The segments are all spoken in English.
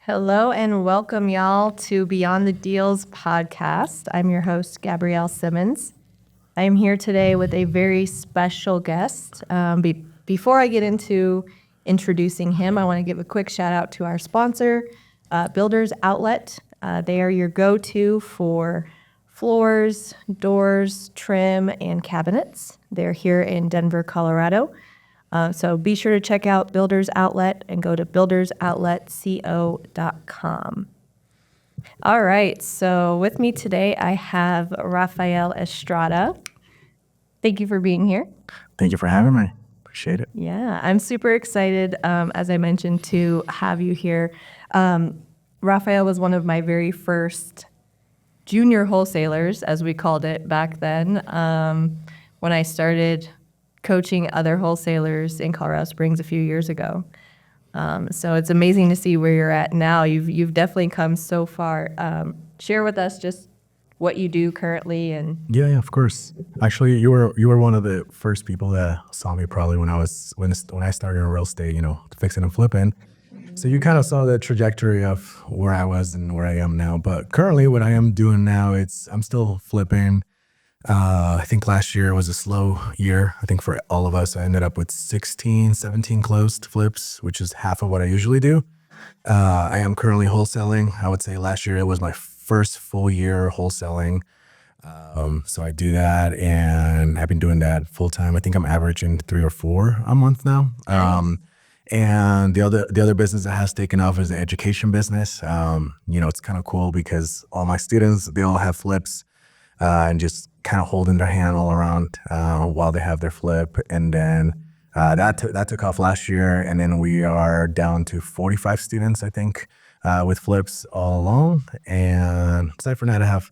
Hello and welcome, y'all, to Beyond the Deals podcast. I'm your host, Gabrielle Simmons. I am here today with a very special guest. Before I get into introducing him, I want to give a quick shout out to our sponsor, Builders Outlet. They are your go-to for floors, doors, trim, and cabinets. They're here in Denver, Colorado. So be sure to check out Builders Outlet and go to buildersoutletco.com. All right, so with me today, I have Rafael Estrada. Thank you for being here. Thank you for having me. Appreciate it. Yeah, I'm super excited, as I mentioned, to have you here. Rafael was one of my very first junior wholesalers, as we called it back then, when I started coaching other wholesalers in Colorado Springs a few years ago. So it's amazing to see where you're at now. You've definitely come so far. Share with us just what you do currently and Yeah, of course. Actually, you were one of the first people that saw me probably when I started in real estate, fixing and flipping. So you kind of saw the trajectory of where I was and where I am now. But currently what I am doing now, I'm still flipping. I think last year was a slow year. I think for all of us, I ended up with 16, 17 closed flips, which is half of what I usually do. I am currently wholesaling. I would say last year it was my first full year wholesaling. So I do that, and I've been doing that full time. I think I'm averaging 3 or 4 a month now. And the other business that has taken off is the education business. It's kind of cool because all my students, they all have flips, and just kind of holding their hand all around while they have their flip. And then that took off last year, and then we are down to 45 students, I think, with flips all along. And aside from that, I have,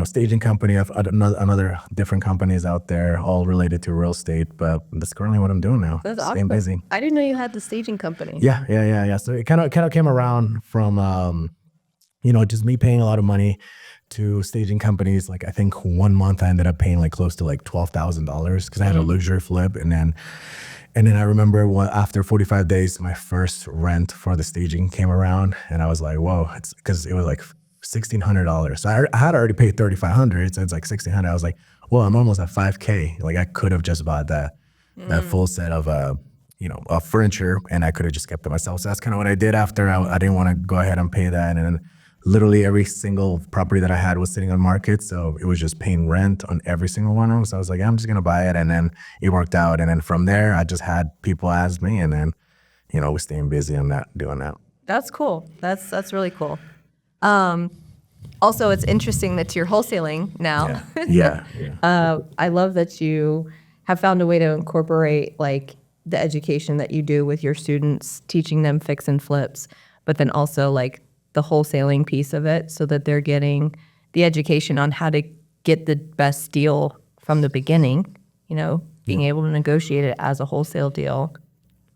staging company. I have another different companies out there, all related to real estate. But that's currently what I'm doing now. that's Staying awesome. busy. I didn't know you had the staging company. Yeah. So it kind of came around from, just me paying a lot of money to staging companies. Like I think 1 month I ended up paying like close to like $12,000 because I had a luxury flip, and then I remember after 45 days, my first rent for the staging came around, and I was like, whoa, it's because it was like $1,600. So I had already paid $3,500, so it's like $1,600. I was like, well, I'm almost at $5,000. Like I could have just bought that full set of of furniture, and I could have just kept it myself. So that's kind of what I did after I didn't want to go ahead and pay that, and then literally every single property that I had was sitting on market. So it was just paying rent on every single one of them. So I was like, I'm just going to buy it. And then it worked out. And then from there, I just had people ask me, and then, we're staying busy on that, doing that. That's cool. That's really cool. Also, it's interesting that you're wholesaling now. Yeah. I love that you have found a way to incorporate like the education that you do with your students, teaching them fix and flips, but then also like the wholesaling piece of it so that they're getting the education on how to get the best deal from the beginning, being able to negotiate it as a wholesale deal,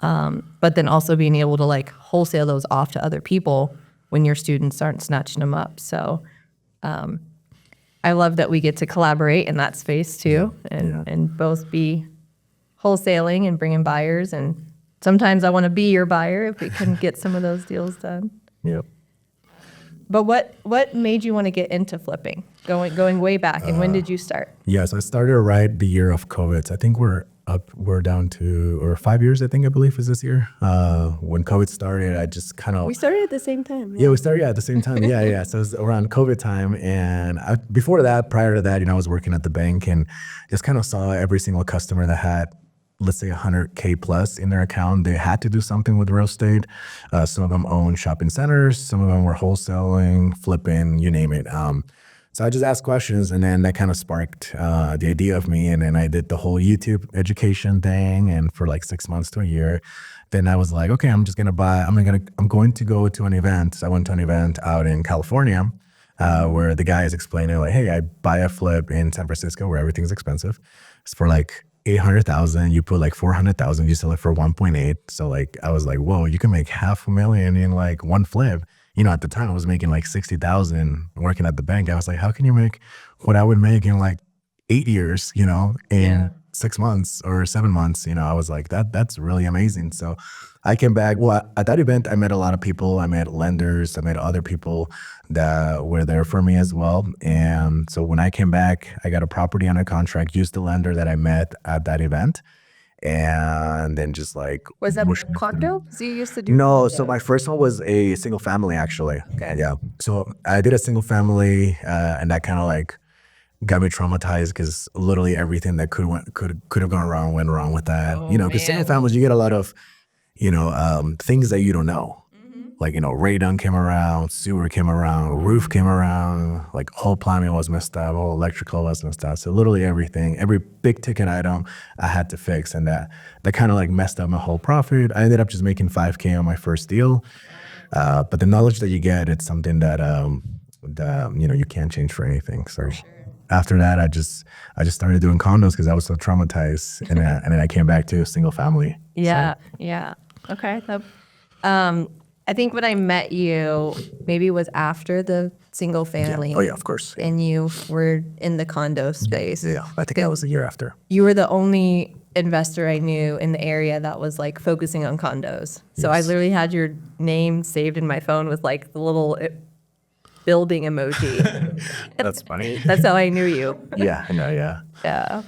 but then also being able to like wholesale those off to other people when your students aren't snatching them up. So I love that we get to collaborate in that space too, and both be wholesaling and bringing buyers. And sometimes I want to be your buyer if we can get some of those deals done. Yep. But what made you want to get into flipping, going way back, and when did you start? Yes, I started right the year of COVID. So I think we're down to 5 years, I believe is this year. When COVID started, I just kind of... We started at the same time. Yeah, we started at the same time. Yeah. So it was around COVID time. And prior to that, I was working at the bank and just kind of saw every single customer that had, let's say, 100K plus in their account. They had to do something with real estate. Some of them own shopping centers. Some of them were wholesaling, flipping, you name it. So I just asked questions, and then that kind of sparked the idea of me. And then I did the whole YouTube education thing, and for like 6 months to a year. Then I was like, okay, I'm going to go to an event. So I went to an event out in California where the guy is explaining like, hey, I buy a flip in San Francisco where everything's expensive. It's for like 800,000, you put like 400,000, you sell it for 1.8. So like, I was like, whoa, you can make $500,000 in like one flip. At the time I was making like 60,000 working at the bank. I was like, how can you make what I would make in like 8 years, in 6 months or 7 months. I was like, that's really amazing. So I came back. Well, at that event, I met a lot of people. I met lenders. I met other people that were there for me as well. And so when I came back, I got a property under contract, used the lender that I met at that event. And then just like Was that whoosh. condo? So you used to do No, condo. so my first one was a single family actually. Okay. Yeah. So I did a single family, and that kind of like got me traumatized because literally everything that could have gone wrong went wrong with that. Oh, Because single man. families, you get a lot of things that you don't know. Like, radon came around, sewer came around, roof came around, like whole plumbing was messed up, whole electrical was messed up. So literally everything, every big ticket item I had to fix. And that kind of like messed up my whole profit. I ended up just making $5,000 on my first deal. But the knowledge that you get, it's something that, you can't change for anything. So after that, I just started doing condos because I was so traumatized. And then I came back to a single family. Yeah, yeah. Okay. I think when I met you, maybe it was after the single family. Oh, yeah, of course. And you were in the condo space. Yeah, I think that was a year after. You were the only investor I knew in the area that was like focusing on condos. So I literally had your name saved in my phone with like the little building emoji. That's funny. That's how I knew you. Yeah, I know, yeah. Yeah.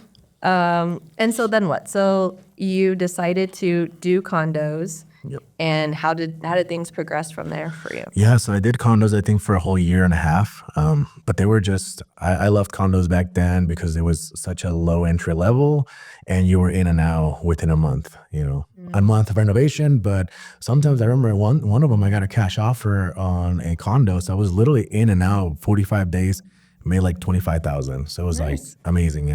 And so then what? So you decided to do condos. Yep. And how did things progress from there for you? Yeah, so I did condos, I think, for a whole year and a half. But they were just, I loved condos back then because it was such a low entry level and you were in and out within a month, a month of renovation. But sometimes I remember one of them, I got a cash offer on a condo. So I was literally in and out 45 days, made like 25,000. So it was like amazing,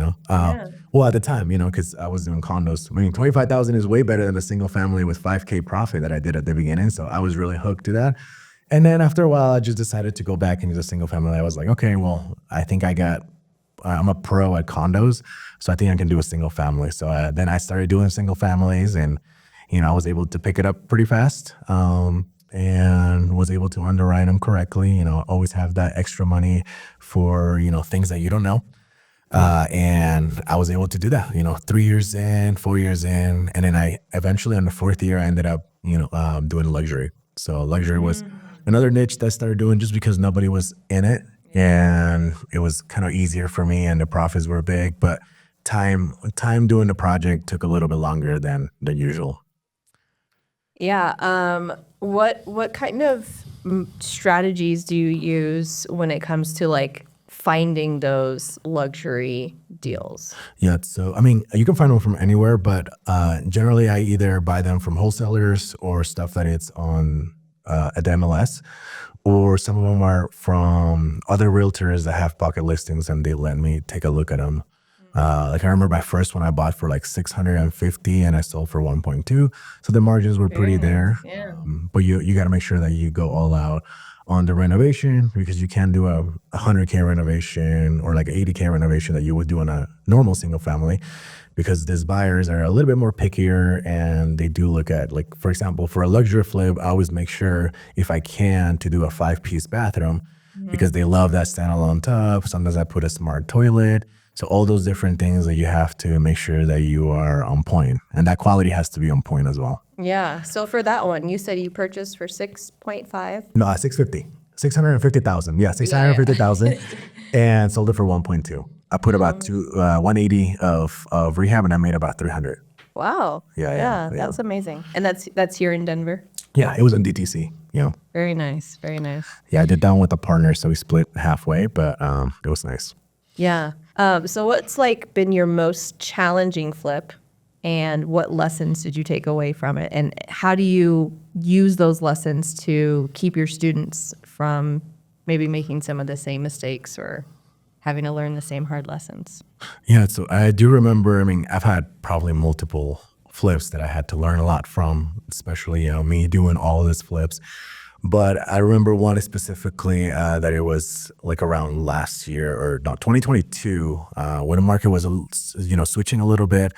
Well, at the time, because I was doing condos. I mean, 25,000 is way better than a single family with $5,000 profit that I did at the beginning. So I was really hooked to that. And then after a while, I just decided to go back into the single family. I was like, okay, well, I think I'm a pro at condos, so I think I can do a single family. So then I started doing single families, and I was able to pick it up pretty fast. And was able to underwrite them correctly. Always have that extra money for things that you don't know. And I was able to do that, 3 years in, 4 years in. And then I eventually on the 4th year, I ended up, doing luxury. So luxury was another niche that I started doing just because nobody was in it. And it was kind of easier for me and the profits were big, but time doing the project took a little bit longer than usual. Yeah. What kind of strategies do you use when it comes to like finding those luxury deals? Yeah, so I mean, you can find them from anywhere, but generally I either buy them from wholesalers or stuff that it's on at the MLS, or some of them are from other realtors that have pocket listings and they let me take a look at them. Like I remember my first one I bought for like 650 and I sold for 1.2. So the margins were pretty there. Yeah. But you got to make sure that you go all out on the renovation because you can't do a 100K renovation or like 80K renovation that you would do on a normal single family because these buyers are a little bit more pickier and they do look at, like, for example, for a luxury flip, I always make sure if I can to do a 5-piece bathroom because they love that standalone tub. Sometimes I put a smart toilet. So all those different things that you have to make sure that you are on point, and that quality has to be on point as well. Yeah. So for that one, you said you purchased for 6.5. No, 650,000. Yeah, 650,000, and sold it for 1.2. I put about 180 of rehab, and I made about 300. Wow. Yeah. That's amazing. And that's here in Denver. Yeah, it was in DTC. Very nice. Very nice. Yeah, I did that one with a partner, so we split halfway, but it was nice. Yeah. So what's like been your most challenging flip and what lessons did you take away from it? And how do you use those lessons to keep your students from maybe making some of the same mistakes or having to learn the same hard lessons? Yeah, so I do remember, I mean, I've had probably multiple flips that I had to learn a lot from, especially, me doing all of these flips. But I remember one specifically that it was like around last year or not 2022 when the market was switching a little bit.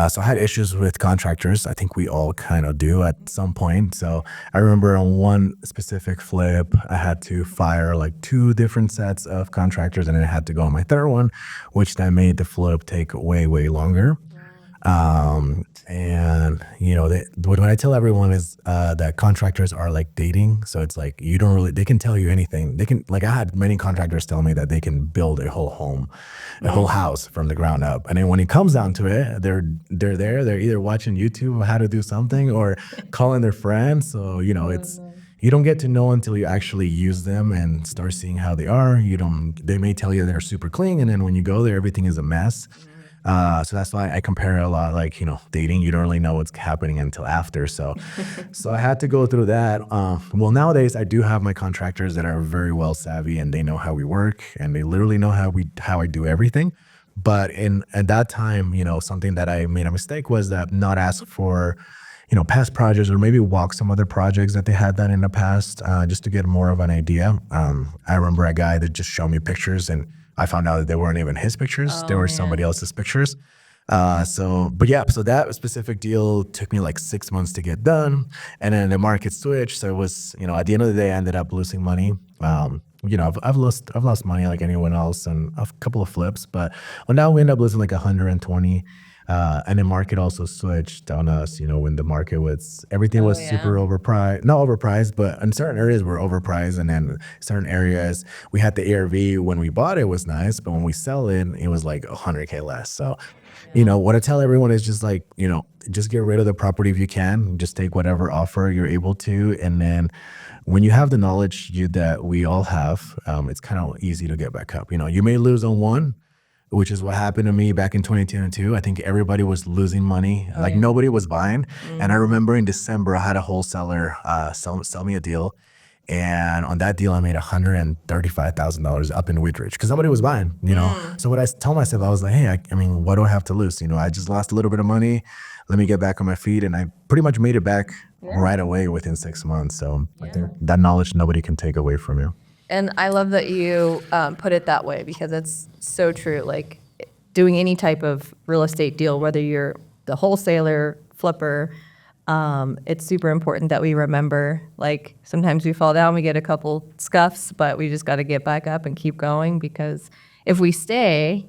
So I had issues with contractors. I think we all kind of do at some point. So I remember on one specific flip, I had to fire like 2 different sets of contractors, and then I had to go on my third one, which then made the flip take way, way longer. And what I tell everyone is that contractors are like dating. So it's like you don't really, they can tell you anything. They can, like I had many contractors tell me that they can build a whole home, a whole house from the ground up. And then when it comes down to it, they're either watching YouTube on how to do something or calling their friends. So it's you don't get to know until you actually use them and start seeing how they are. They may tell you they're super clean, and then when you go there, everything is a mess. So that's why I compare it a lot, like, dating, you don't really know what's happening until after. So I had to go through that. Well, nowadays I do have my contractors that are very well savvy and they know how we work and they literally know how I do everything. But at that time, something that I made a mistake was that not ask for, past projects or maybe walk some other projects that they had done in the past, just to get more of an idea. I remember a guy that just showed me pictures and I found out that they weren't even his pictures. They were somebody else's pictures. So that specific deal took me like 6 months to get done. And then the market switched. So it was, at the end of the day, I ended up losing money. I've lost money like anyone else and a couple of flips, but now we end up losing like 120. And the market also switched on us, when the market was, everything was super overpriced, not overpriced, but in certain areas were overpriced. And then certain areas, we had the ARV when we bought it was nice, but when we sell it was like 100K less. So, what I tell everyone is just like, just get rid of the property if you can, just take whatever offer you're able to. And then when you have the knowledge that we all have, it's kind of easy to get back up. You may lose on one, which is what happened to me back in 2022. I think everybody was losing money. Nobody was buying. And I remember in December, I had a wholesaler sell me a deal. And on that deal, I made $135,000 up in Wheatridge because nobody was buying, So what I tell myself, I was like, hey, I mean, what do I have to lose? I just lost a little bit of money. Let me get back on my feet. And I pretty much made it back right away within 6 months. So I think that knowledge nobody can take away from you. And I love that you put it that way because it's so true. Like doing any type of real estate deal, whether you're the wholesaler, flipper, it's super important that we remember, like sometimes we fall down, we get a couple scuffs, but we just got to get back up and keep going because if we stay,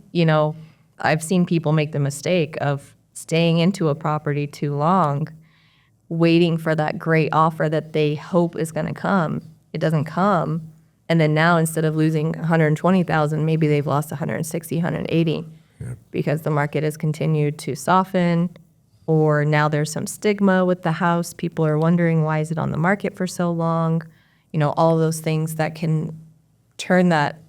I've seen people make the mistake of staying into a property too long, waiting for that great offer that they hope is going to come. It doesn't come. And then now instead of losing 120,000, maybe they've lost 160, 180 because the market has continued to soften, or now there's some stigma with the house. People are wondering, why is it on the market for so long? All of those things that can turn that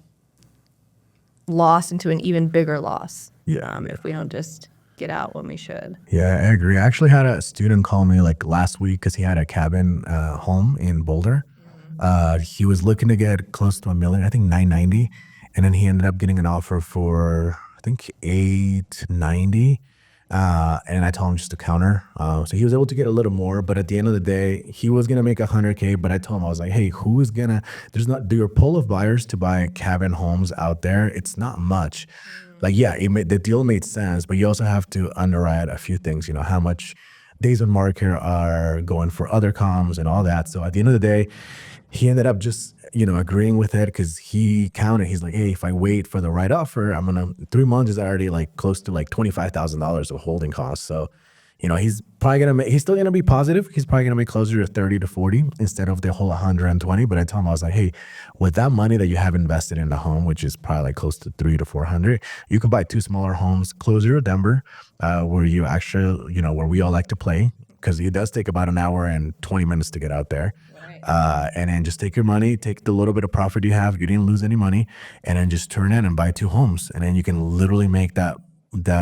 loss into an even bigger loss. If we don't just get out when we should. Yeah, I agree. I actually had a student call me like last week because he had a cabin home in Boulder. He was looking to get close to $1 million, I think 990, and then he ended up getting an offer for I think 890. And I told him just to counter. So he was able to get a little more, but at the end of the day, he was gonna make 100K. But I told him, I was like, hey, there's not your pool of buyers to buy cabin homes out there. It's not much. Like, the deal made sense, but you also have to underwrite a few things. How much days on market are going for other comms and all that. So at the end of the day, he ended up just, agreeing with it because he counted. He's like, hey, if I wait for the right offer, 3 months is already like close to like $25,000 of holding costs. So, he's probably he's still going to be positive. He's probably going to be closer to 30 to 40 instead of the whole 120. But I told him, I was like, hey, with that money that you have invested in the home, which is probably like close to 300 to 400, you can buy 2 smaller homes closer to Denver, where you actually, where we all like to play. Because it does take about an hour and 20 minutes to get out there. And then just take your money, take the little bit of profit you have, you didn't lose any money, and then just turn in and buy 2 homes. And then you can literally make that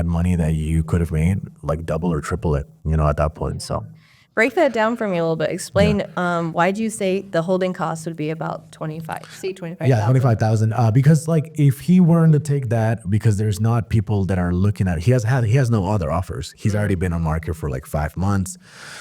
money that you could have made like double or triple it, at that point. So break that down for me a little bit. Explain why'd you say the holding cost would be about 25,000? Yeah, 25,000. Because like if he weren't to take that, because there's not people that are looking at it, he has no other offers. He's already been on market for like 5 months.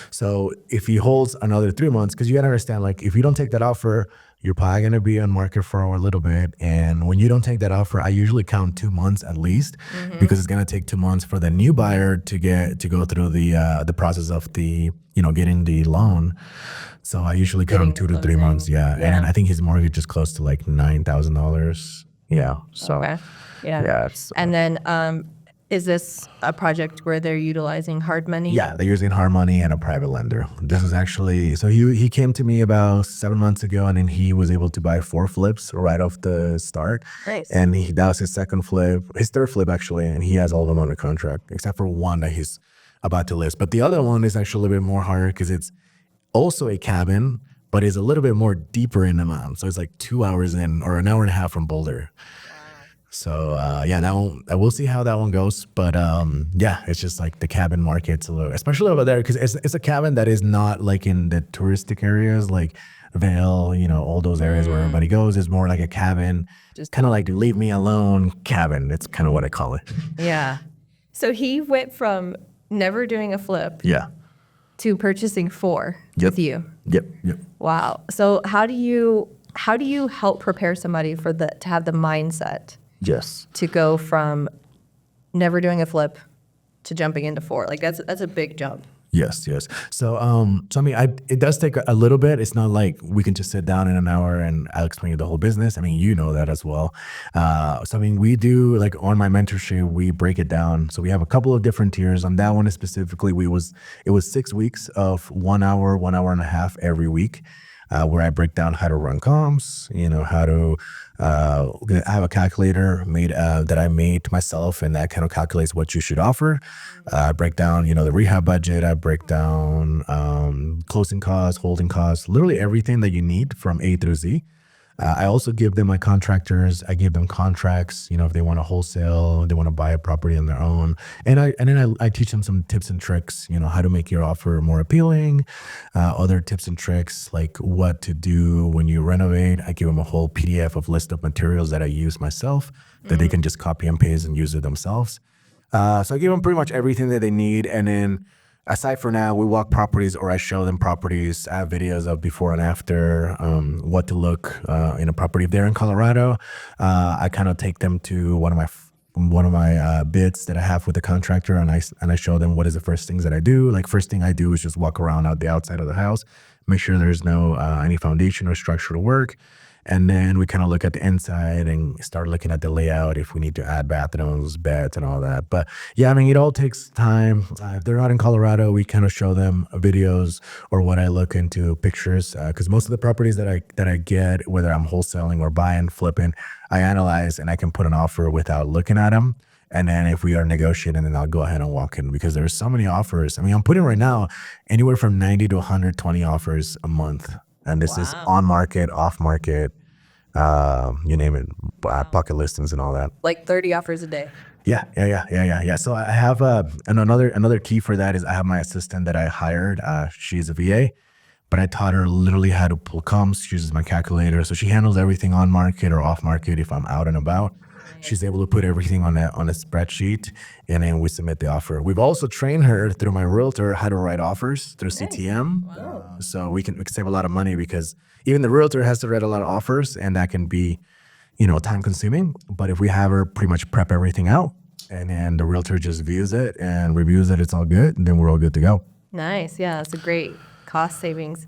So if he holds another 3 months, because you gotta understand, like if you don't take that offer, you're probably going to be on market for a little bit. And when you don't take that offer, I usually count 2 months at least, because it's going to take 2 months for the new buyer to go through the process of getting the loan. So I usually count 2 to 3 months. Yeah. And I think his mortgage is close to like $9,000. Yeah. So okay. yeah. And then Is this a project where they're utilizing hard money? Yeah, they're using hard money and a private lender. This is actually, so he came to me about 7 months ago, and then he was able to buy 4 flips right off the start. Nice. And that was his second flip, his third flip actually, and he has all of them under contract except for one that he's about to list. But the other one is actually a little bit more harder because it's also a cabin, but it's a little bit more deeper in the mountain. So it's like 2 hours in, or an hour and a half from Boulder. So yeah, that one, we'll see how that one goes. But yeah, it's just like the cabin market's a little, especially over there, because it's a cabin that is not like in the touristic areas like Vail, all those areas where everybody goes. Is more like a cabin, just kind of like leave me alone cabin. It's kind of what I call it. Yeah. So he went from never doing a flip Yeah. to purchasing 4 with you. Yep. Wow. So how do you help prepare somebody to have the mindset Yes. to go from never doing a flip to jumping into 4? Like that's a big jump. Yes. So, I mean, it does take a little bit. It's not like we can just sit down in an hour and I'll explain you the whole business. I mean, you know that as well. So, I mean, we do, like on my mentorship, we break it down. So we have a couple of different tiers. On that one specifically, it was 6 weeks of 1 hour, 1 hour and a half every week. Where I break down how to run comms, how to, I have a calculator that I made myself, and that kind of calculates what you should offer. I break down, the rehab budget. I break down closing costs, holding costs, literally everything that you need from A through Z. I also give them my contractors. I give them contracts, if they want to wholesale, they want to buy a property on their own. And then I teach them some tips and tricks, how to make your offer more appealing, other tips and tricks like what to do when you renovate. I give them a whole PDF of list of materials that I use myself that they can just copy and paste and use it themselves. So I give them pretty much everything that they need. And then aside from now, we walk properties, or I show them properties. I have videos of before and after, what to look in a property. If they're in Colorado, I kind of take them to one of my bids that I have with the contractor, and I show them what is the first things that I do. Like first thing I do is just walk around out the outside of the house, make sure there's no any foundation or structural work. And then we kind of look at the inside and start looking at the layout, if we need to add bathrooms, beds, and all that. But yeah, I mean, it all takes time. If they're not in Colorado, we kind of show them videos, or what I look into pictures, because most of the properties that I get, whether I'm wholesaling or buying, flipping, I analyze and I can put an offer without looking at them. And then if we are negotiating, then I'll go ahead and walk in, because there's so many offers. I mean, I'm putting right now anywhere from 90 to 120 offers a month. And this is on market, off market, you name it, pocket listings and all that. Like 30 offers a day. Yeah. So I have and another key for that is I have my assistant that I hired. She's a VA, but I taught her literally how to pull comps. She uses my calculator, so she handles everything on market or off market. If I'm out and about, she's able to put everything on a spreadsheet, and then we submit the offer. We've also trained her through my realtor how to write offers through CTM. Wow. So we can save a lot of money, because even the realtor has to write a lot of offers, and that can be, time consuming. But if we have her pretty much prep everything out, and then the realtor just views it and reviews it, it's all good, and then we're all good to go. Nice. Yeah, that's a great cost savings.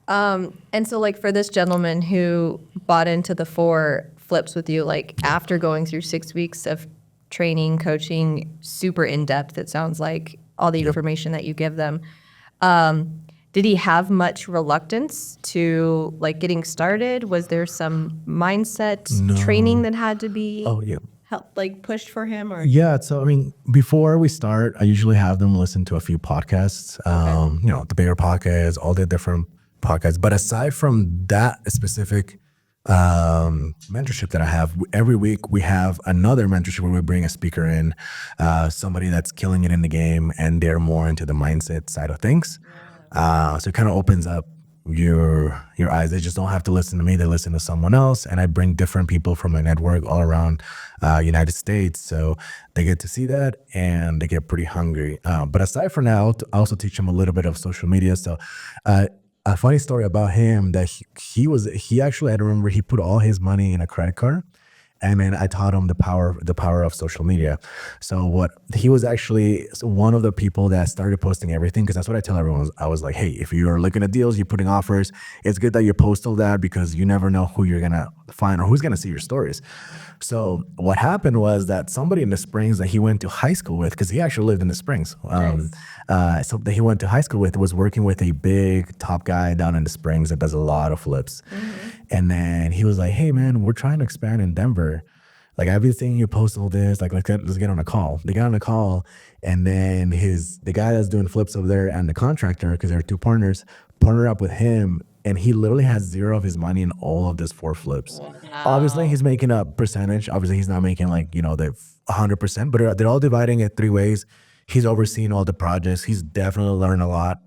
And so like for this gentleman who bought into the 4 flips with you, like after going through 6 weeks of training, coaching, super in-depth, it sounds like, all the information that you give them, did he have much reluctance to like getting started? Was there some mindset training that had to be pushed for him? Or yeah, so I mean, before we start, I usually have them listen to a few podcasts, the bigger podcasts, all the different podcasts. But aside from that specific mentorship that I have, every week we have another mentorship where we bring a speaker in, somebody that's killing it in the game, and they're more into the mindset side of things. So it kind of opens up your eyes. They just don't have to listen to me, they listen to someone else. And I bring different people from my network all around United States, so they get to see that and they get pretty hungry. But aside from that, I also teach them a little bit of social media. So a funny story about him, that he actually, I remember he put all his money in a credit card, And then I taught him the power of social media. So what he was actually one of the people that started posting everything, because that's what I tell everyone. I was like, hey, if you're looking at deals, you're putting offers, it's good that you post all that, because you never know who you're gonna find or who's gonna see your stories. So what happened was that somebody in the Springs that he went to high school with, because he actually lived in the Springs, so that he went to high school with, was working with a big top guy down in the Springs that does a lot of flips. And then he was like, hey man, we're trying to expand in Denver. Like, I've been seeing you post all this. Like, let's get on a call. They got on a call, and then the guy that's doing flips over there and the contractor, because they're two partners, partner up with him, and he literally has zero of his money in all of this 4 flips. Obviously, he's making a percentage. Obviously, he's not making like, the 100%, but they're all dividing it 3 ways. He's overseeing all the projects. He's definitely learned a lot.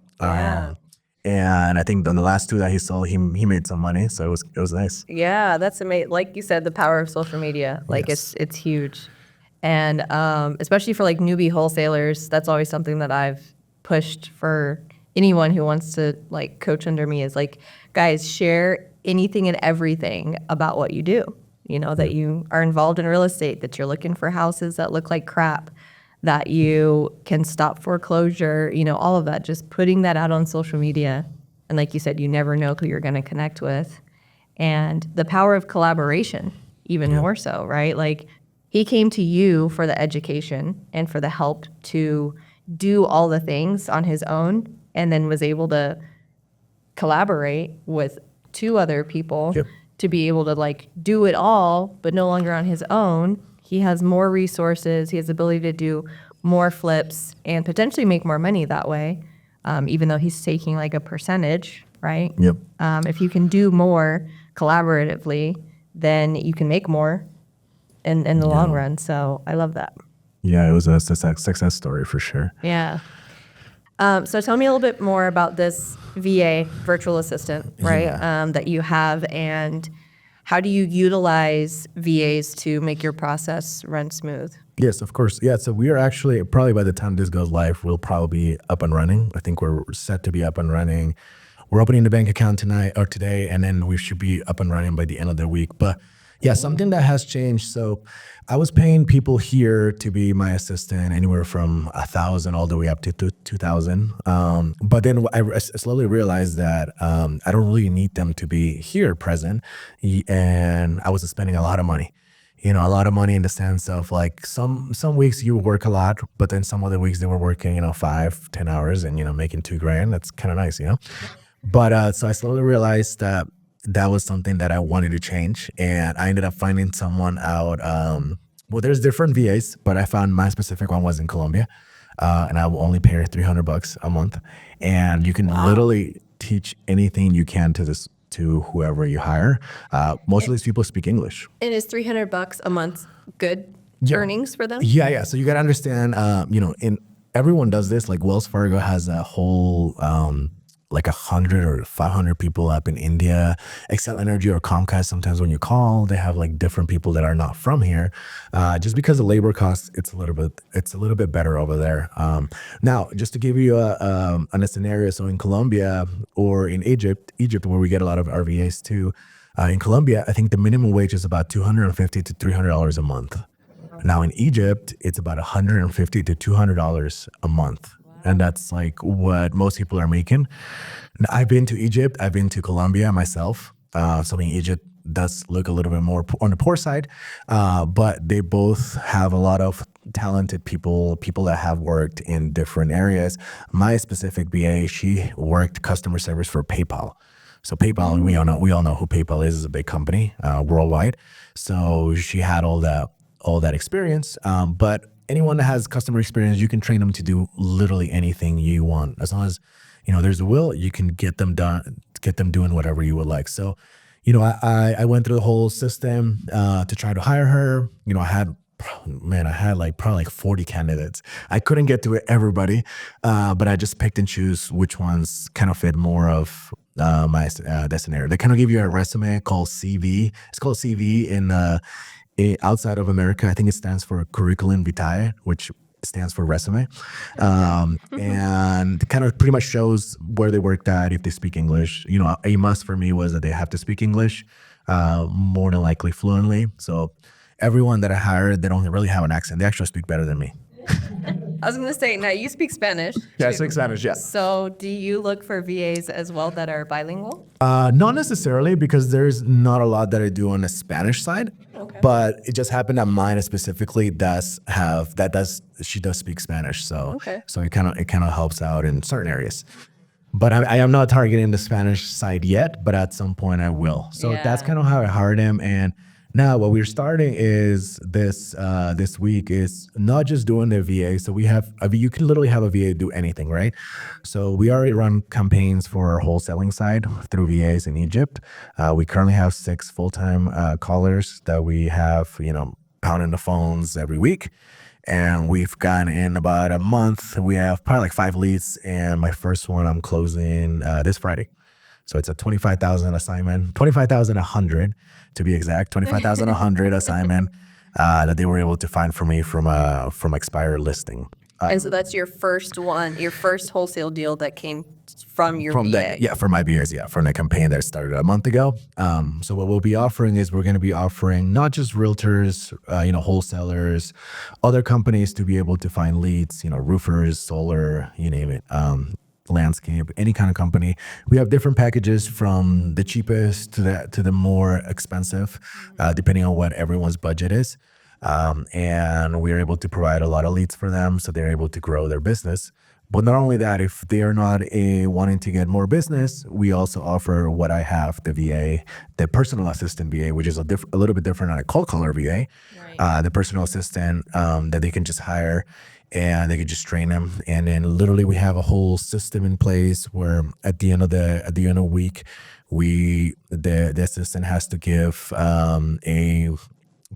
And I think on the last 2 that he sold, he made some money, so it was nice. Yeah, that's amazing. Like you said, the power of social media, like Yes. it's huge, and especially for like newbie wholesalers, that's always something that I've pushed for anyone who wants to like coach under me. Is like, guys, share anything and everything about what you do. You know, that you are involved in real estate, that you're looking for houses that look like crap, that you can stop foreclosure, all of that, just putting that out on social media. And like you said, you never know who you're going to connect with. And the power of collaboration, even more so, right? Like, he came to you for the education and for the help to do all the things on his own, and then was able to collaborate with 2 other people to be able to like do it all, but no longer on his own. He has more resources. He has the ability to do more flips and potentially make more money that way, even though he's taking like a percentage, right? Yep. If you can do more collaboratively, then you can make more in the long run. So I love that. Yeah, it was a success story for sure. Yeah. So tell me a little bit more about this VA, virtual assistant, right, that you have, and how do you utilize VAs to make your process run smooth? Yes, of course. Yeah, so we are actually, probably by the time this goes live, we'll probably be up and running. I think we're set to be up and running. We're opening the bank account tonight or today, and then we should be up and running by the end of the week. But yeah, something that has changed. So I was paying people here to be my assistant anywhere from 1,000 all the way up to 2,000. But then I slowly realized that I don't really need them to be here present. And I was spending a lot of money. A lot of money in the sense of like some weeks you work a lot, but then some other weeks they were working, 5-10 hours and, making $2,000. That's kind of nice, But so I slowly realized that was something that I wanted to change. And I ended up finding someone out. Well, there's different VAs, but I found my specific one was in Colombia. And I will only pay her $300 a month. And you can literally teach anything you can to whoever you hire. Most of these people speak English. And is $300 a month good earnings for them? Yeah. So you got to understand, everyone does this. Like Wells Fargo has a whole, like 100 or 500 people up in India. Excel Energy or Comcast, sometimes when you call, they have like different people that are not from here. Just because of labor costs, it's a little bit better over there. Now, just to give you a scenario, so in Colombia or in Egypt, where we get a lot of RVAs too, in Colombia, I think the minimum wage is about $250 to $300 a month. Now in Egypt, it's about $150 to $200 a month. And that's like what most people are making. I've been to Egypt. I've been to Colombia myself. So in Egypt does look a little bit more on the poor side. But they both have a lot of talented people that have worked in different areas. My specific BA, she worked customer service for PayPal. So PayPal, we all know who PayPal is a big company worldwide. So she had all that experience. But anyone that has customer experience, you can train them to do literally anything you want. As long as, there's a will, you can get them doing whatever you would like. So, I went through the whole system to try to hire her. I had probably like 40 candidates. I couldn't get to everybody, but I just picked and choose which ones kind of fit more of my scenario. They kind of give you a resume called CV. It's called CV outside of America. I think it stands for curriculum vitae, which stands for resume, and kind of pretty much shows where they worked at, if they speak English. A must for me was that they have to speak English, more than likely fluently. So everyone that I hired, they don't really have an accent. They actually speak better than me. I was going to say, now you speak Spanish. Yeah, I too. speak Spanish, yeah. So do you look for VAs as well that are bilingual? Not necessarily, because there's not a lot that I do on the Spanish side. Okay. But it just happened that mine specifically she does speak Spanish. So Okay. so it kind of helps out in certain areas. But I am not targeting the Spanish side yet, but at some point I will. So that's Yeah. kind of how I hired him. And now what we're starting is this week is not just doing the VA. So you can literally have a VA do anything, right? So we already run campaigns for our wholesaling side through VAs in Egypt. We currently have 6 full-time callers that we have, pounding the phones every week. And we've gotten in about a month. We have probably like 5 leads, and my first one I'm closing this Friday. So it's a 25,000 assignment, 25,100 to be exact, 25,100 assignment that they were able to find for me from expired listing. And so that's your first one, your first wholesale deal that came from your VA. From my VAs, from the campaign that started a month ago. So what we'll be offering is we're going to be offering not just realtors, wholesalers, other companies to be able to find leads, roofers, solar, you name it, landscape, any kind of company. We have different packages from the cheapest to the more expensive, depending on what everyone's budget is. And we're able to provide a lot of leads for them, so they're able to grow their business. But not only that, if they are not wanting to get more business, we also offer what I have, the VA, the personal assistant VA, which is a little bit different than a cold caller VA. Right. The personal assistant that they can just hire, and they can just train them. And then literally we have a whole system in place where at the end of the week, the assistant has to give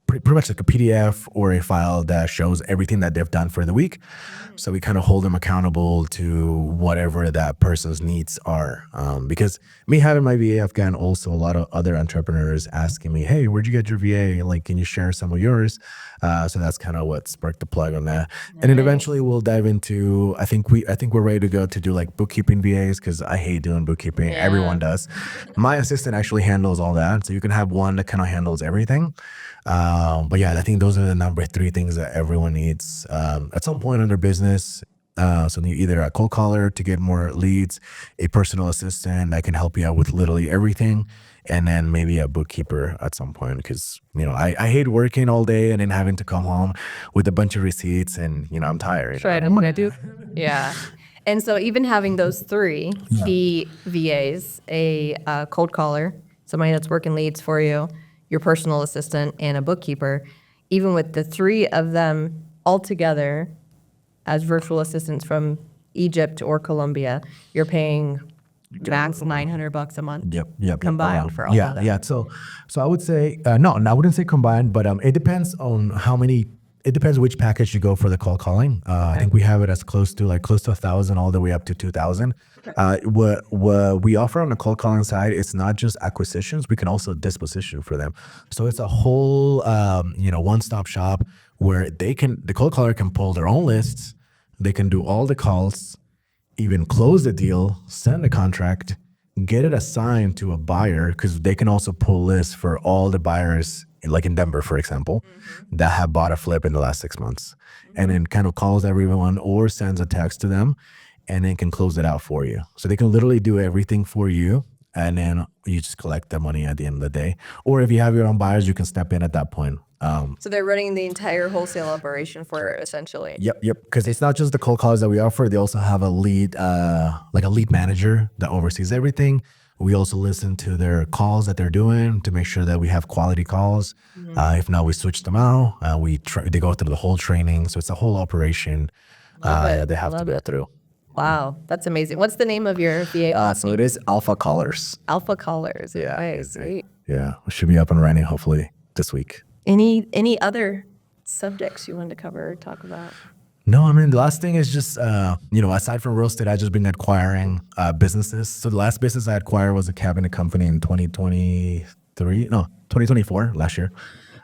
pretty much like a PDF or a file that shows everything that they've done for the week. So we kind of hold them accountable to whatever that person's needs are. Because me having my VA, I've gotten also a lot of other entrepreneurs asking me, hey, where'd you get your VA? Like, can you share some of yours? So that's kind of what sparked the plug on that. Nice. And then eventually we'll dive into, I think we're ready to go to do like bookkeeping VAs, because I hate doing bookkeeping. Yeah. Everyone does. My assistant actually handles all that. So you can have one that kind of handles everything. But yeah, I think those are the number 3 things that everyone needs at some point in their business. So either a cold caller to get more leads, a personal assistant that can help you out with literally everything, and then maybe a bookkeeper at some point, because I hate working all day and then having to come home with a bunch of receipts, and I'm tired. That's right. I'm gonna do. Yeah. And so even having those 3, the VAs, a cold caller, somebody that's working leads for you, your personal assistant, and a bookkeeper, even with the 3 of them all together as virtual assistants from Egypt or Colombia, you're paying max $900 a month. Yep. Combined for all of that. Yeah. So I would say no, I wouldn't say combined, but it depends on how many. It depends which package you go for the cold calling. I think we have it as close to 1,000 all the way up to 2,000. What we offer on the cold calling side, it's not just acquisitions. We can also disposition for them. So it's a whole one-stop shop where the cold caller can pull their own lists. They can do all the calls, even close the deal, send the contract, get it assigned to a buyer, because they can also pull lists for all the buyers, like in Denver, for example, that have bought a flip in the last 6 months, and then kind of calls everyone or sends a text to them, and then can close it out for you. So they can literally do everything for you, and then you just collect the money at the end of the day. Or if you have your own buyers, you can step in at that point. So they're running the entire wholesale operation for it, essentially. Yep. Because it's not just the cold calls that we offer. They also have a lead, like a lead manager that oversees everything. We also listen to their calls that they're doing to make sure that we have quality calls. If not, we switch them out. They go through the whole training. So it's a whole operation that they have to go through. Wow, that's amazing. What's the name of your VA? So it is Alpha Callers. Alpha Callers. Yeah. Nice. Great. Yeah. We should be up and running hopefully this week. Any other subjects you wanted to cover or talk about? No, I mean, the last thing is just, aside from real estate, I've just been acquiring businesses. So the last business I acquired was a cabinet company in 2024, last year.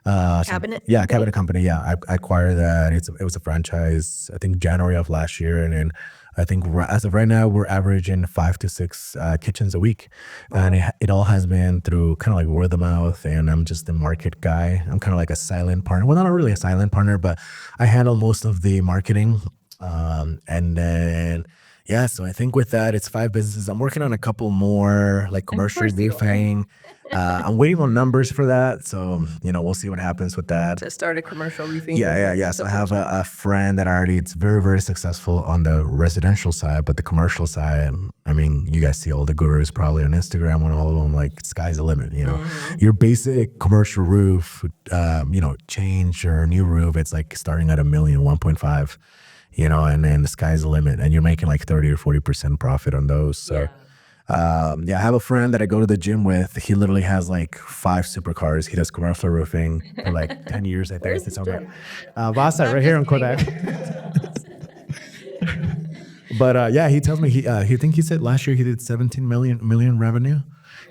Cabinet? Yeah, cabinet company. Yeah, I acquired that. It was a franchise, I think January of last year. And then I think as of right now, we're averaging 5 to 6 kitchens a week. And it all has been through kind of like word of mouth. And I'm just the market guy. I'm kind of like a silent partner. Well, not really a silent partner, but I handle most of the marketing. And then, yeah, so I think with that, it's 5 businesses. I'm working on a couple more, like commercial course you are. roofing. I'm waiting on numbers for that. So, we'll see what happens with that. To start a commercial roofing Yeah. business. So I have a friend that already, it's very, very successful on the residential side, but the commercial side, I mean, you guys see all the gurus probably on Instagram and all of them, like sky's the limit, Your basic commercial roof, change or new roof, it's like starting at $1 million, 1.5, and then the sky's the limit and you're making like 30 or 40% profit on those. So I have a friend that I go to the gym with. He literally has like 5 supercars. He does commercial roofing for like 10 years, I think. Where's It's the okay. gym? Vasa, right here in Kodak. But he tells me he said last year he did 17 million revenue,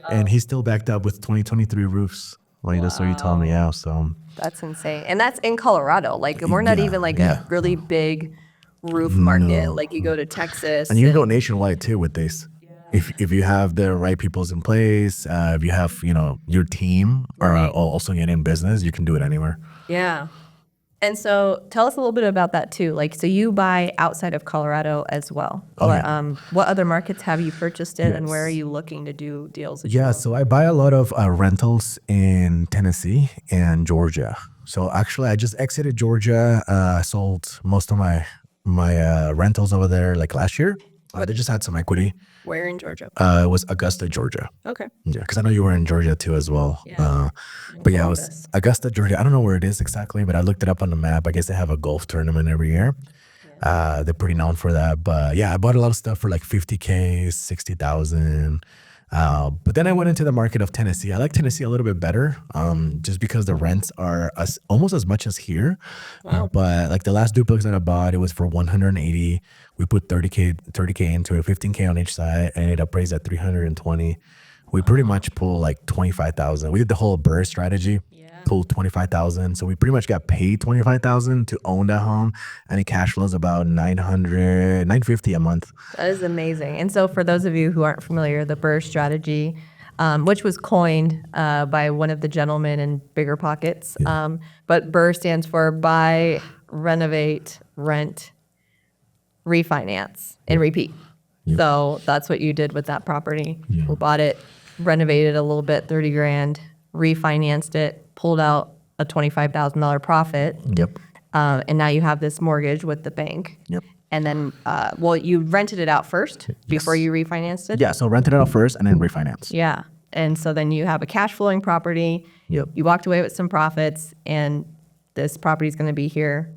and he's still backed up with 2023 roofs. Well, that's what he told me. Yeah, so That's insane. And that's in Colorado. Like, we're not Yeah, even like yeah. a really big roof market. Like, you go to Texas. and you can go nationwide too with this. If you have the right peoples in place, if you have your team are also in business, you can do it anywhere. Yeah. And so tell us a little bit about that too. Like, so you buy outside of Colorado as well. What other markets have you purchased in, and where are you looking to do deals? Yeah, so I buy a lot of rentals in Tennessee and Georgia. So actually, I just exited Georgia. I sold most of my rentals over there like last year. They just had some equity. Where in Georgia? It was Augusta, Georgia. Okay. Yeah, because I know you were in Georgia too as well. Yeah. But yeah, it was Augusta, Georgia. I don't know where it is exactly, but I looked it up on the map. I guess they have a golf tournament every year. They're pretty known for that. But yeah, I bought a lot of stuff for like 50K, 60,000. But then I went into the market of Tennessee. I like Tennessee a little bit better, just because the rents are almost as much as here. But like the last duplex that I bought, it was for 180. We put 30K into it, 15K on each side, and it appraised at 320. We pretty much pulled like 25,000. We did the whole BRRRR strategy. Pulled 25,000. So we pretty much got paid 25,000 to own that home, and it cash flows about 950 a month. That is amazing. And so for those of you who aren't familiar, the BRRRR strategy, which was coined by one of the gentlemen in Bigger Pockets, but BRRRR stands for buy, renovate, rent, refinance, and repeat. So that's what you did with that property. We bought it, renovated a little bit, 30 grand, refinanced it, pulled out a $25,000 profit. Yep. And now you have this mortgage with the bank. Yep. And then, you rented it out first before you refinanced it? Yeah, so rented it out first and then refinance. Yeah. And so then you have a cash flowing property. Yep. You walked away with some profits, and this property is going to be here,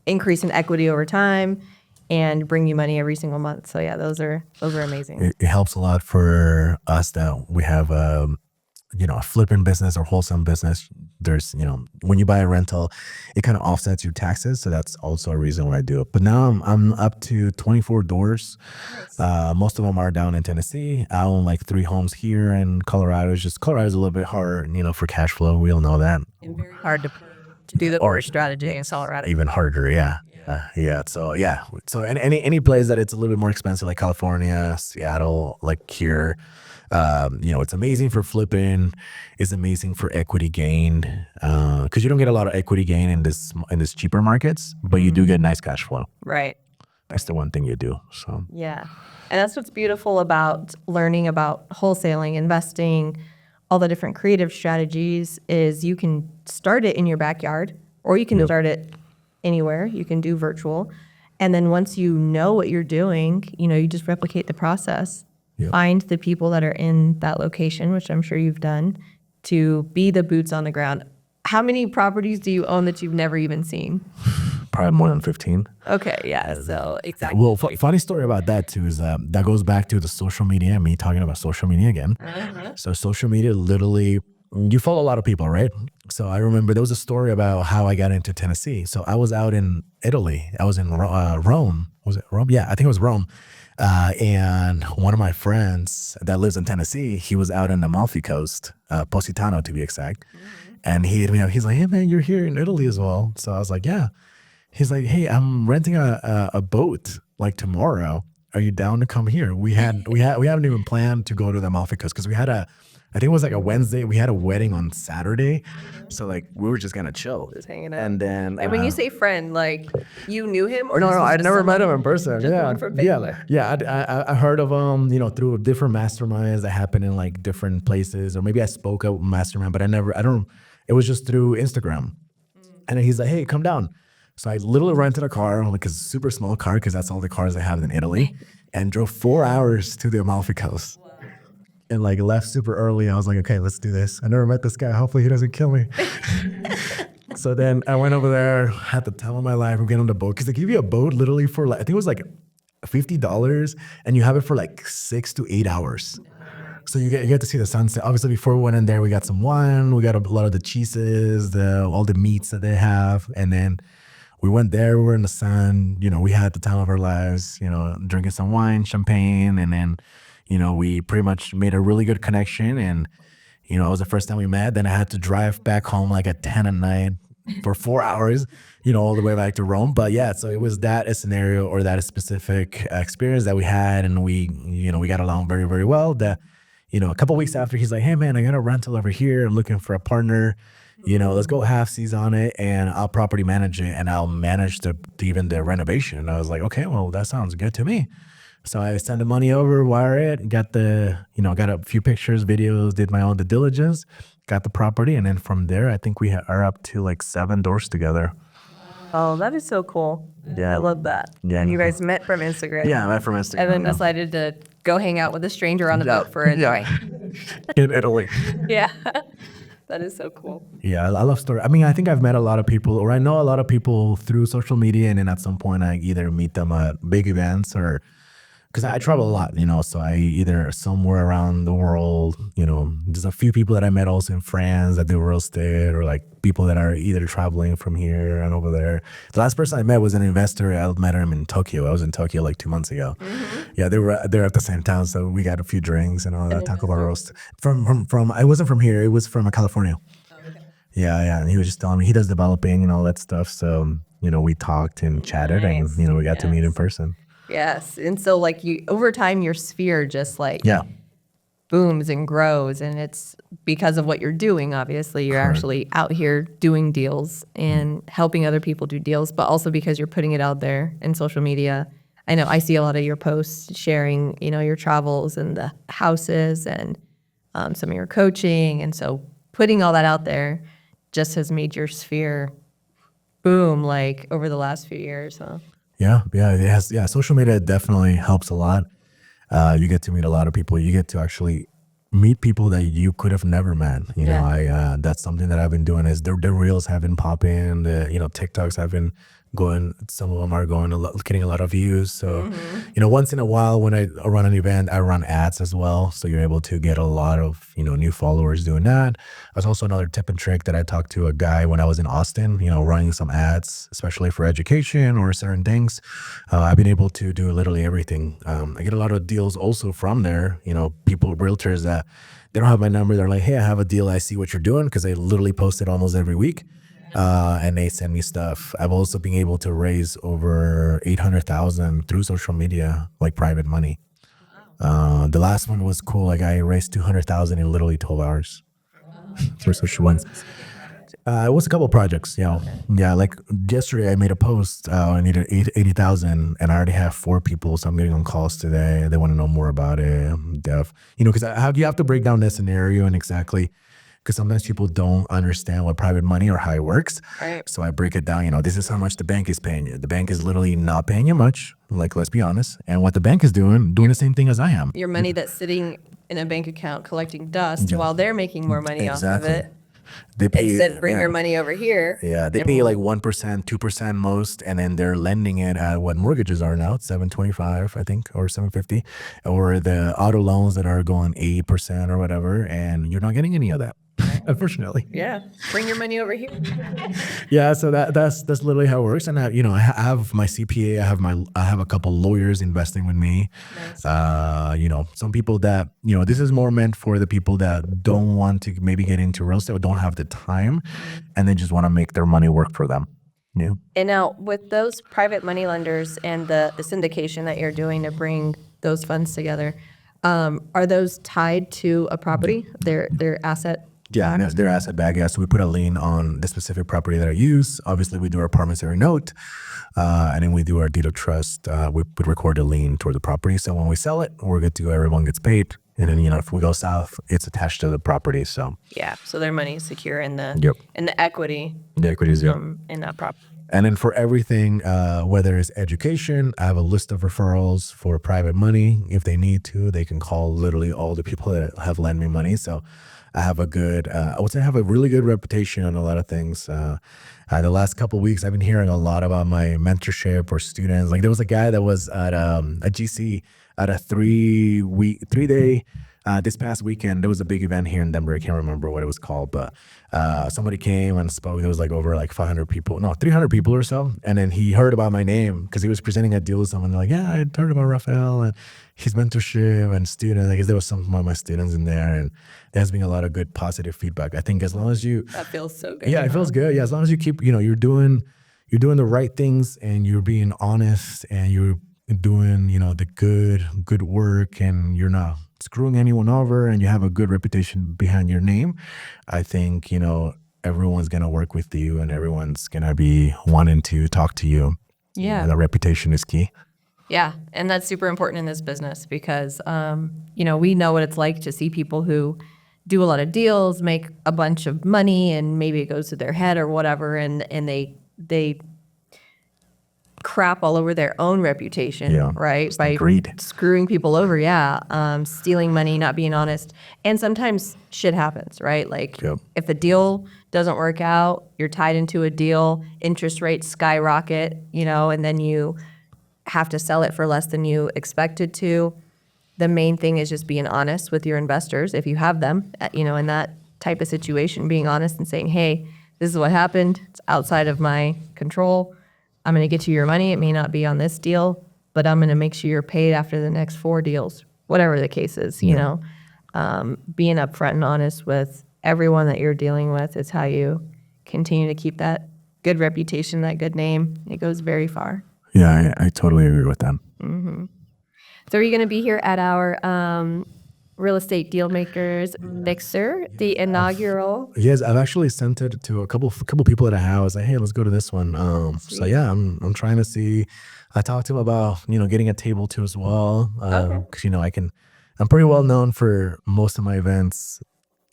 increase in equity over time, and bring you money every single month. So yeah, those are amazing. It helps a lot for us that we have a flipping business or wholesale business. There's, when you buy a rental, it kind of offsets your taxes. So that's also a reason why I do it. But now I'm up to 24 doors. Most of them are down in Tennessee. I own like 3 homes here in Colorado. Colorado's a little bit hard, for cash flow. We all know that. And very hard to do the BRRRR strategy in Colorado. Even harder, yeah. So any place that it's a little bit more expensive, like California, Seattle, like here, it's amazing for flipping. It's amazing for equity gain, because you don't get a lot of equity gain in this cheaper markets, but you do get nice cash flow. Right. That's the one thing you do. So Yeah. And that's what's beautiful about learning about wholesaling, investing, all the different creative strategies is you can start it in your backyard, or you can start it anywhere. You can do virtual. And then once you know what you're doing, you just replicate the process. Yep. Find the people that are in that location, which I'm sure you've done, to be the boots on the ground. How many properties do you own that you've never even seen? Probably more than 15. Okay, yeah, so exactly. Well, funny story about that too is that goes back to the social media, me talking about social media again. So social media literally, you follow a lot of people, right? So I remember there was a story about how I got into Tennessee. So I was out in Italy. I was in Rome. Was it Rome? Yeah, I think it was Rome. And one of my friends that lives in Tennessee, he was out in the Amalfi Coast, Positano to be exact. And he's like, hey man, you're here in Italy as well. So I was like, yeah. He's like, hey, I'm renting a boat like tomorrow. Are you down to come here? We haven't even planned to go to the Amalfi Coast because we had I think it was like a Wednesday. We had a wedding on Saturday, so like we were just gonna chill, Just hanging out. and then And when you say friend, like you knew him, or no, this no, was I'd just never met him someone- in person. just Yeah, one from yeah, Facebook? yeah. I heard of him, through different masterminds that happen in like different places, or maybe I spoke at mastermind, but I don't. It was just through Instagram, and then he's like, "Hey, come down." So I literally rented a car, like a super small car, because that's all the cars they have in Italy, and drove 4 hours to the Amalfi Coast. And like left super early. I was like, okay, let's do this. I never met this guy. Hopefully he doesn't kill me. So then I went over there, had the time of my life. We get on the boat because they give you a boat literally for like, I think it was like $50, and you have it for like 6 to 8 hours. So you get to see the sunset. Obviously, before we went in there, we got some wine. We got a lot of the cheeses, all the meats that they have, and then we went there. We were in the sun. We had the time of our lives. Drinking some wine, champagne, and then we pretty much made a really good connection. And it was the first time we met. Then I had to drive back home like at 10 at night for 4 hours, all the way back to Rome. But yeah, so it was that a scenario or that a specific experience that we had, and we got along very, very well. That a couple of weeks after, he's like, "Hey man, I got a rental over here. I'm looking for a partner. Let's go halfsies on it, and I'll property manage it, and I'll manage even the renovation." And I was like, "Okay, well, that sounds good to me." So I sent the money over, wire it, got got a few pictures, videos, did my own due diligence, got the property, and then from there, I think we are up to like 7 doors together. Oh, that is so cool. Yeah. I love that. Yeah. And you guys met from Instagram. Yeah, I met from Instagram. And then yeah. decided to go hang out with a stranger on the boat for a day. In Italy. Yeah. That is so cool. Yeah, I love story. I mean, I think I've met a lot of people, or I know a lot of people through social media, and then at some point I either meet them at big events or because I travel a lot, so I either somewhere around the world, there's a few people that I met also in France that do real estate, or like people that are either traveling from here and over there. The last person I met was an investor. I met him in Tokyo. I was in Tokyo like 2 months ago. Mm-hmm. Yeah, they were there at the same time, so we got a few drinks and all that. Talk about roast from. I wasn't from here. It was from California. Oh, okay. Yeah, and he was just telling me he does developing and all that stuff. So we talked and chatted, Nice. and we got to meet in person. Yes. And so like over time, your sphere just like Yeah. booms and grows, and it's because of what you're doing. Obviously, you're actually out here doing deals and helping other people do deals, but also because you're putting it out there in social media. I know I see a lot of your posts sharing, your travels and the houses and some of your coaching. And so putting all that out there just has made your sphere boom like over the last few years, huh? Yeah, it has. Yeah, social media definitely helps a lot. You get to meet a lot of people. You get to actually meet people that you could have never met. That's something that I've been doing. Is the reels have been popping. The TikToks have been going. Some of them are going getting a lot of views. So once in a while when I run an event, I run ads as well. So you're able to get a lot of new followers doing that. There's also another tip and trick that I talked to a guy when I was in Austin. Running some ads, especially for education or certain things. I've been able to do literally everything. I get a lot of deals also from there. People, realtors that they don't have my number. They're like, "Hey, I have a deal. I see what you're doing," because I literally post it almost every week. And they send me stuff. I've also been able to raise over $800,000 through social media, like private money. The last one was cool. Like I raised $200,000 in literally 12 hours through social ones. It was a couple of projects. Yeah. Like yesterday, I made a post. I needed 80,000, and I already have 4 people. So I'm getting on calls today. They want to know more about it. Because you have to break down that scenario and exactly. Because sometimes people don't understand what private money or how it works. Right. So I break it down, this is how much the bank is paying you. The bank is literally not paying you much, like, let's be honest. And what the bank is doing the same thing as I am. Your money that's sitting in a bank account collecting dust while they're making more money off of it. They pay Instead, bring your money over here. Yeah, they pay you like 1%, 2% most, and then they're lending it at what mortgages are now, 7.25, I think, or 7.50, or the auto loans that are going 8% or whatever, and you're not getting any of that. Unfortunately. Yeah, bring your money over here. Yeah, so that's literally how it works. And I have my CPA. I have a couple lawyers investing with me. Nice. Some people that this is more meant for the people that don't want to maybe get into real estate or don't have the time, and they just want to make their money work for them. Yeah. And now with those private money lenders and the syndication that you're doing to bring those funds together, are those tied to a property, their asset? Yeah, and they're asset backed. Yeah, so we put a lien on the specific property that I use. Obviously, we do our promissory note, and then we do our deed of trust. We would record a lien toward the property. So when we sell it, we're good to go. Everyone gets paid, and then if we go south, it's attached to the property. So Yeah, so their money is secure in the Yep. in the equity the equity is in that property. And then for everything, whether it's education, I have a list of referrals for private money. If they need to, they can call literally all the people that have lent me money. So I have a good, I would say I have a really good reputation on a lot of things. The last couple of weeks, I've been hearing a lot about my mentorship or students. Like there was a guy that was at a GC at a 3-day, this past weekend, there was a big event here in Denver. I can't remember what it was called, but somebody came and spoke. There was like over like 500 people, no, 300 people or so. And then he heard about my name because he was presenting a deal with someone. They're like, yeah, I heard about Rafael and his mentorship and students. I guess there was some of my students in there, and there's been a lot of good positive feedback. I think as long as you, That feels so good. yeah, it feels good. Yeah, as long as you keep, you're doing the right things and you're being honest and you're doing, the good work, and you're not screwing anyone over, and you have a good reputation behind your name, I think, everyone's going to work with you and everyone's going to be wanting to talk to you. Yeah. And the reputation is key. Yeah, and that's super important in this business because, we know what it's like to see people who do a lot of deals, make a bunch of money, and maybe it goes to their head or whatever, and they crap all over their own reputation, Yeah, right? By greed. screwing people over, stealing money, not being honest. And sometimes shit happens, right? Like Yep. if the deal doesn't work out, you're tied into a deal, interest rates skyrocket, and then you have to sell it for less than you expected to. The main thing is just being honest with your investors, if you have them, in that type of situation, being honest and saying, hey, this is what happened. It's outside of my control. I'm going to get you your money. It may not be on this deal, but I'm going to make sure you're paid after the next 4 deals, whatever the case is, being upfront and honest with everyone that you're dealing with is how you continue to keep that good reputation, that good name. It goes very far. Yeah, I totally agree with that. So are you going to be here at our Real Estate Deal Makers Mixer, the inaugural? Yes, I've actually sent it to a couple people at a house. Like, hey, let's go to this one. So yeah, I'm trying to see. I talked to him about getting a table too as well. Because I'm pretty well known for most of my events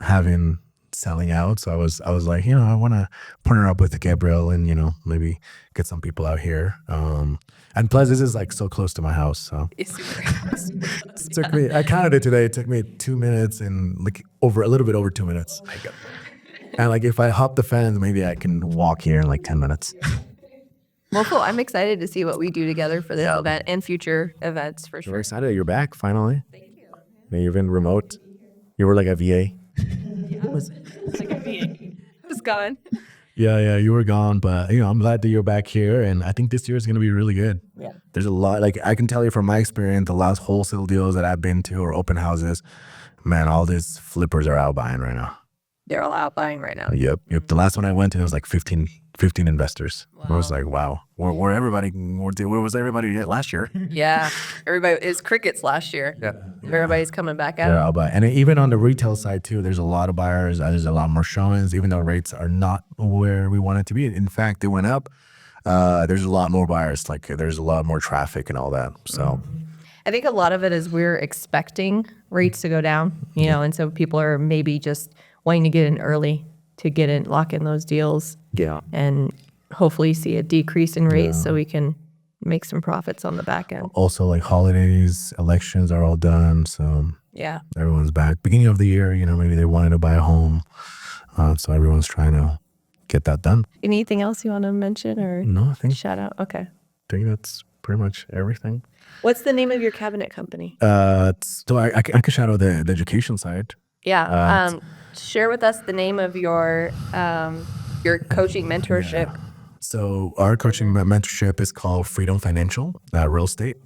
having selling out. So I was like, I want to partner up with Gabrielle and maybe get some people out here. And plus, this is like so close to my house. So It's super close. it took me. I counted it today. It took me 2 minutes and like a little bit over 2 minutes. And like if I hop the fence, maybe I can walk here in like 10 minutes. Well, cool. I'm excited to see what we do together for this event and future events for We're sure. excited that you're back finally. Thank you. You've been remote. You were like a VA. It's like a VA. I was gone. Yeah, you were gone, but I'm glad that you're back here, and I think this year is going to be really good. Yeah. There's a lot, like I can tell you from my experience, the last wholesale deals that I've been to or open houses, man, all these flippers are out buying right now. They're all out buying right now. Yep. The last one I went to, there was like 15 investors. I was like, wow, where was everybody at last year? Yeah. Everybody is crickets last year. Yeah. Everybody's coming back out. They're out buying. And even on the retail side too, there's a lot of buyers. There's a lot more showings, even though rates are not where we want it to be. In fact, they went up. There's a lot more buyers. Like there's a lot more traffic and all that. So I think a lot of it is we're expecting rates to go down, and so people are maybe just wanting to get in early to get in, lock in those deals. yeah. And hopefully see a decrease in rates so we can make some profits on the back end. Also, like holidays, elections are all done. So Yeah. everyone's back. Beginning of the year, maybe they wanted to buy a home. So everyone's trying to get that done. Anything else you want to mention or No, I think shout out? Okay. that's pretty much everything. What's the name of your cabinet company? So I can shout out the education side. Yeah. Share with us the name of your coaching mentorship. So our coaching mentorship is called Freedom Financial Real Estate.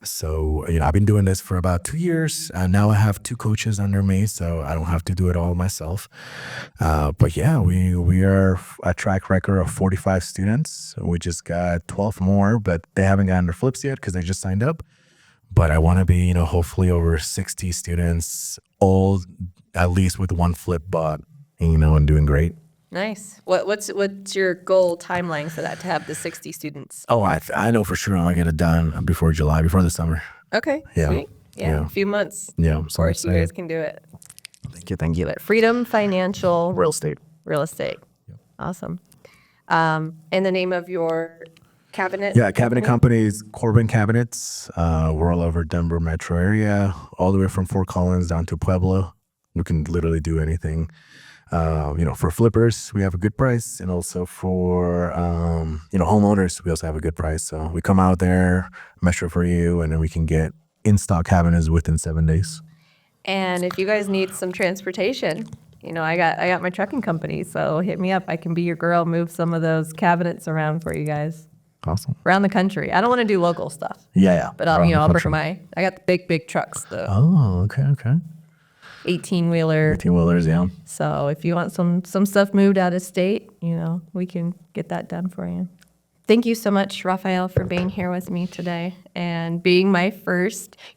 So, I've been doing this for about 2 years, and now I have 2 coaches under me, so I don't have to do it all myself. But yeah, we are a track record of 45 students. We just got 12 more, but they haven't gotten their flips yet because they just signed up. But I want to be, hopefully over 60 students, all at least with one flip bot, and doing great. Nice. What's your goal timeline for that, to have the 60 students? Oh, I know for sure I'll get it done before July, before the summer. Okay. Yeah. Sweet. Yeah. A few months. Yeah. Of course, you guys can do it. Thank you. Freedom Financial Real estate. Real Estate. Awesome. And the name of your cabinet? Yeah, cabinet companies, Corbin Cabinets. We're all over Denver metro area, all the way from Fort Collins down to Pueblo. We can literally do anything. For flippers, we have a good price, and also for homeowners, we also have a good price. So we come out there, measure for you, and then we can get in-stock cabinets within 7 days. And if you guys need some transportation, I got my trucking company, so hit me up. I can be your girl, move some of those cabinets around for you guys. Awesome. Around the country. I don't want to do local stuff. Yeah. But I'll bring I got the big trucks, the Oh, okay. 18-wheeler. 18-wheelers, yeah. So if you want some stuff moved out of state, we can get that done for you. Thank you so much, Rafael, for being here with me today and being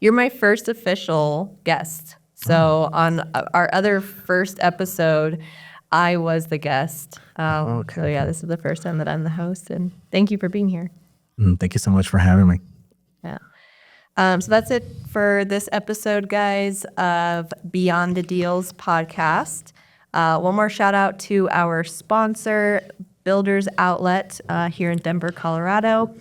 you're my first official guest. So on our other first episode, I was the guest. Okay. So yeah, this is the first time that I'm the host, and thank you for being here. Thank you so much for having me. Yeah. So that's it for this episode, guys, of Beyond the Deals podcast. One more shout out to our sponsor, Builders Outlet, here in Denver, Colorado.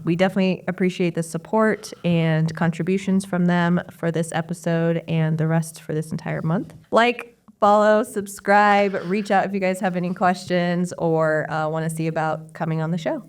We definitely appreciate the support and contributions from them for this episode and the rest for this entire month. Like, follow, subscribe, reach out if you guys have any questions or want to see about coming on the show.